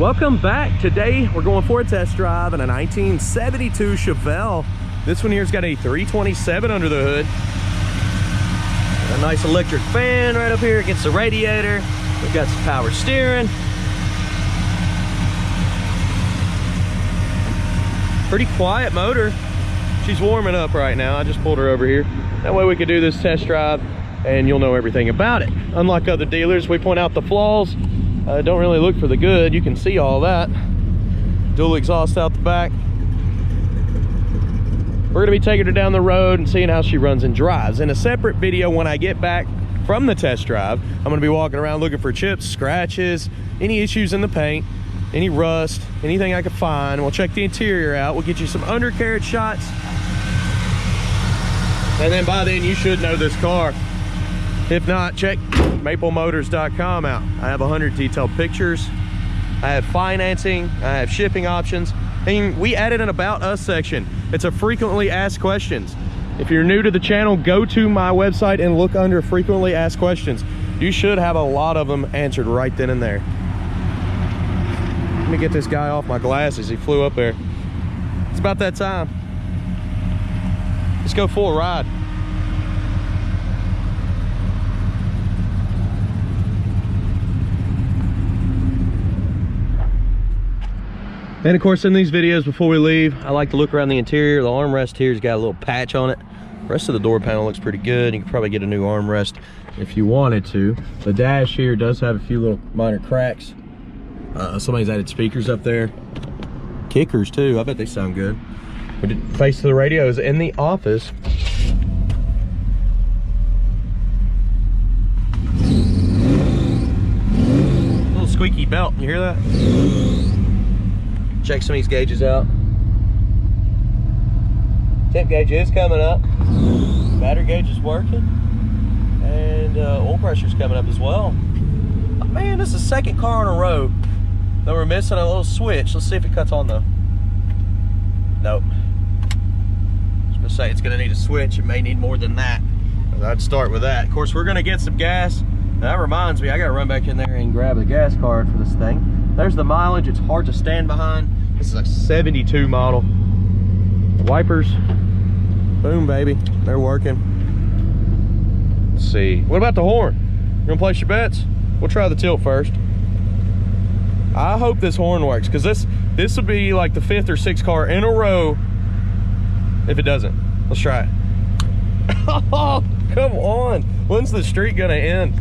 Welcome back. Today we're going for a test drive in a 1972 Chevelle. This one here's got a 327 under the hood. A nice electric fan right up here against the radiator. We've got some power steering. Pretty quiet motor. She's warming up right now. I just pulled her over here. That way we could do this test drive and you'll know everything about it. Unlike other dealers, we point out the flaws. Don't really look for the good. You can see all that. Dual exhaust out the back. We're gonna be taking her down the road and seeing how she runs and drives. In a separate video when I get back from the test drive, I'm gonna be walking around looking for chips, scratches, any issues in the paint, any rust, anything I can find. We'll check the interior out. We'll get you some undercarriage shots. And then by then you should know this car. If not, check maplemotors.com out. I have 100 detailed pictures. I have financing. I have shipping options. And we added an About Us section. It's a frequently asked questions. If you're new to the channel, go to my website and look under frequently asked questions. You should have a lot of them answered right then and there. Let me get this guy off my glasses. He flew up there. It's about that time. Let's go for a ride. And of course, in these videos before we leave, I like to look around the interior. The armrest here's got a little patch on it. The rest of the door panel looks pretty good. You can probably get a new armrest if you wanted to. The dash here does have a few little minor cracks. Somebody's added speakers up there. Kickers too, I bet they sound good. We did face to the radios in the office. Little squeaky belt, you hear that? Check some of these gauges out. Temp gauge is coming up. Battery gauge is working. And oil pressure is coming up as well. Oh, man, this is the second car on a road that we're missing a little switch. Let's see if it cuts on though. Nope. I was gonna say it's gonna need a switch. It may need more than that. I'd start with that. Of course, we're gonna get some gas. That reminds me, I gotta run back in there and grab the gas card for this thing. There's the mileage. It's hard to stand behind. This is a 72 model. The wipers, boom, baby, they're working. Let's see. What about the horn? You gonna place your bets? We'll try the tilt first. I hope this horn works, because this would be like the 5th or 6th car in a row if it doesn't. Let's try it. Oh, come on. When's the streak gonna end?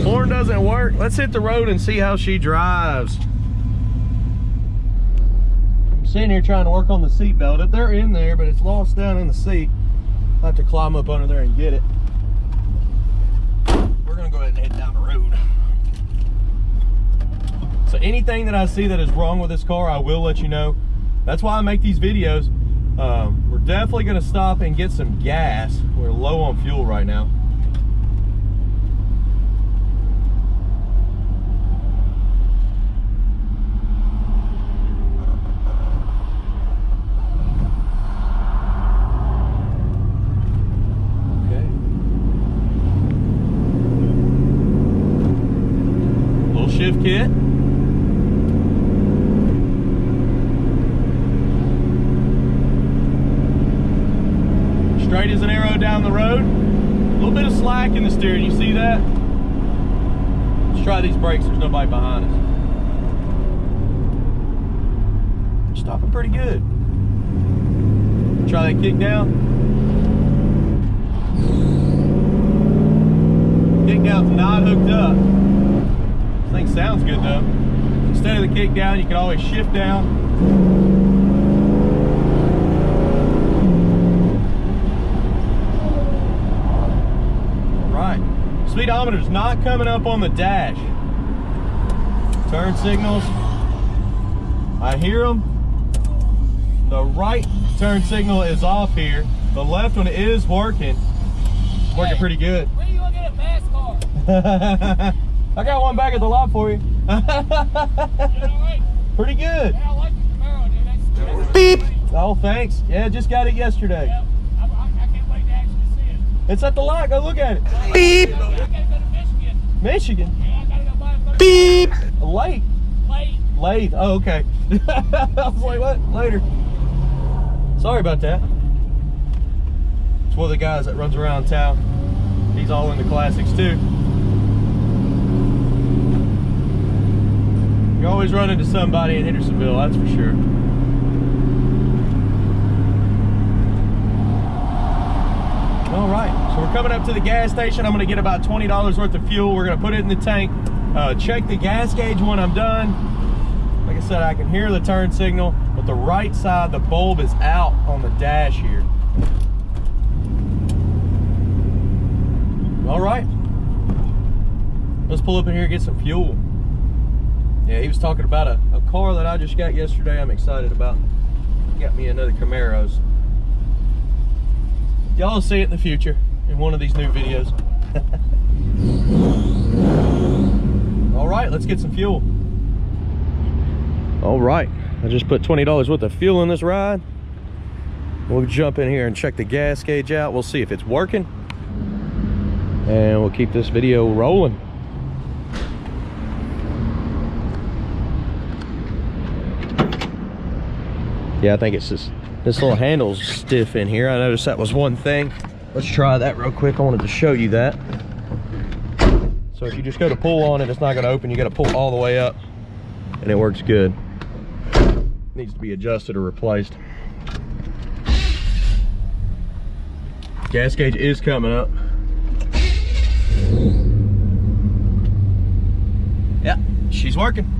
Horn doesn't work. Let's hit the road and see how she drives. I'm sitting here trying to work on the seat belt. They're in there, but it's lost down in the seat. I'll have to climb up under there and get it. We're gonna go ahead and head down the road. So anything that I see that is wrong with this car, I will let you know. That's why I make these videos. We're definitely gonna stop and get some gas. We're low on fuel right now. Shift kit. Straight as an arrow down the road. A little bit of slack in the steering, you see that? Let's try these brakes, there's nobody behind us. Stopping pretty good. Try that kick down. Kick down's not hooked up. Thing sounds good though. Instead of the kick down, you can always shift down. All right, speedometer's not coming up on the dash. Turn signals, I hear them. The right turn signal is off here. The left one is working. It's working pretty good. When are you gonna get a fast car? I got one back at the lot for you. Right? Pretty good. Yeah, I like the Camaro, dude. That's Beep. Oh, thanks. Yeah, just got it yesterday. yeah, I can't wait to actually see it. It's at the lot. Go look at it. Beep. I gotta go to Michigan. Michigan. Yeah, I gotta go buy a 30. Beep. Late. lathe. Oh, okay. I was like, what? Later. Sorry about that. It's one of the guys that runs around town. He's all into classics too. You always run into somebody in Hendersonville, that's for sure. All right, so we're coming up to the gas station. I'm gonna get about $20 worth of fuel. We're gonna put it in the tank. Check the gas gauge when I'm done. Like I said, I can hear the turn signal, but the right side, the bulb is out on the dash here. All right, let's pull up in here and get some fuel. Yeah, he was talking about a car that I just got yesterday. I'm excited about. Got me another Camaro. Y'all will see it in the future in one of these new videos. All right, let's get some fuel. All right, I just put $20 worth of fuel in this ride. We'll jump in here and check the gas gauge out. We'll see if it's working. And we'll keep this video rolling. Yeah, I think it's this little handle's stiff in here. I noticed that was one thing. Let's try that real quick. I wanted to show you that. So if you just go to pull on it, it's not gonna open. You gotta pull all the way up and it works good. Needs to be adjusted or replaced. Gas gauge is coming up. Yeah, she's working.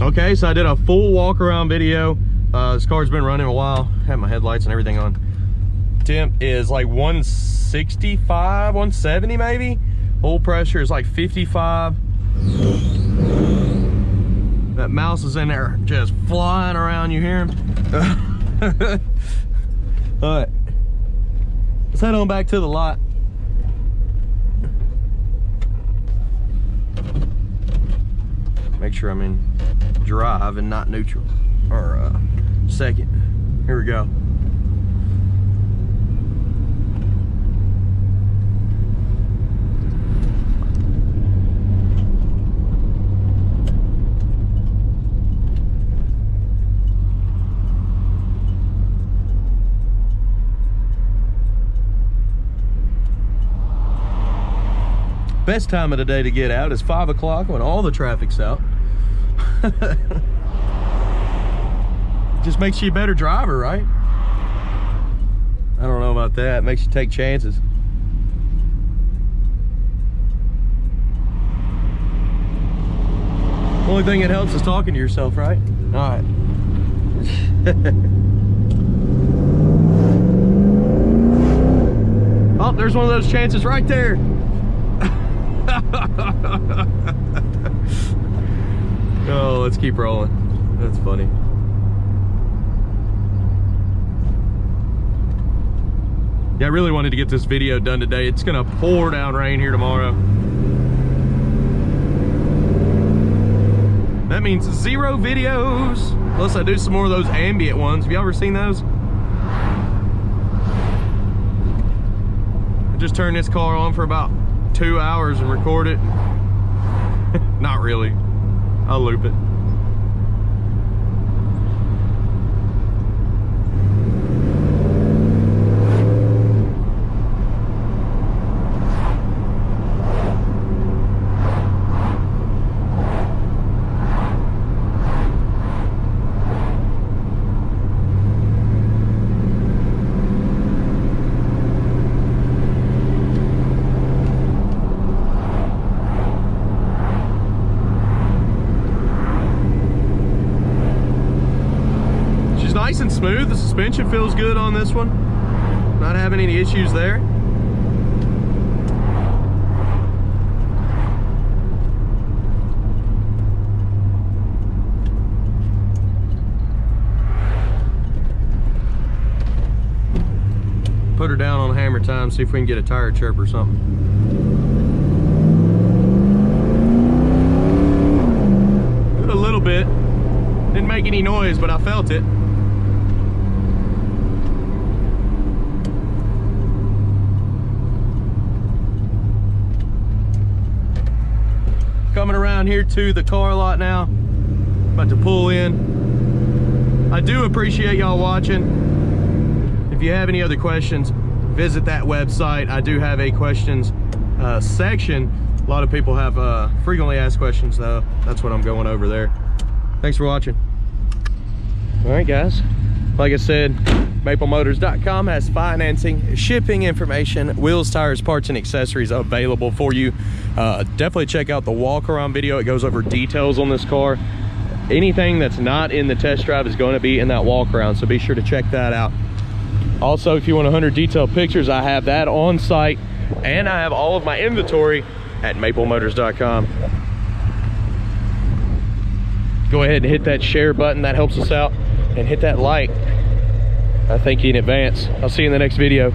Okay, so I did a full walk around video. This car's been running a while. Had my headlights and everything on. Temp is like 165, 170 maybe. Oil pressure is like 55. That mouse is in there just flying around. You hear him? All right, let's head on back to the lot. Make sure I'm in drive and not neutral, or second. Here we go. Best time of the day to get out is 5 o'clock when all the traffic's out. Just makes you a better driver, right? I don't know about that. It makes you take chances. Only thing that helps is talking to yourself, right? All right. Oh, there's one of those chances right there. Oh, let's keep rolling. That's funny. Yeah, I really wanted to get this video done today. It's gonna pour down rain here tomorrow. That means 0 videos. Unless I do some more of those ambient ones. Have you ever seen those? I just turned this car on for about 2 hours and record it. Not really. I'll loop it. Nice and smooth. The suspension feels good on this one. Not having any issues there. Put her down on hammer time, see if we can get a tire chirp or something. Did a little bit. Didn't make any noise, but I felt it. Coming around here to the car lot now. About to pull in. I do appreciate y'all watching. If you have any other questions, visit that website. I do have a questions section. A lot of people have frequently asked questions though. That's what I'm going over there. Thanks for watching. All right, guys. Like I said, maplemotors.com has financing, shipping information, wheels, tires, parts, and accessories available for you. Definitely check out the walk around video. It goes over details on this car. Anything that's not in the test drive is going to be in that walk around, so be sure to check that out. Also, if you want 100 detailed pictures, I have that on site, and I have all of my inventory at maplemotors.com. Go ahead and hit that share button. That helps us out. And hit that like. I thank you in advance. I'll see you in the next video.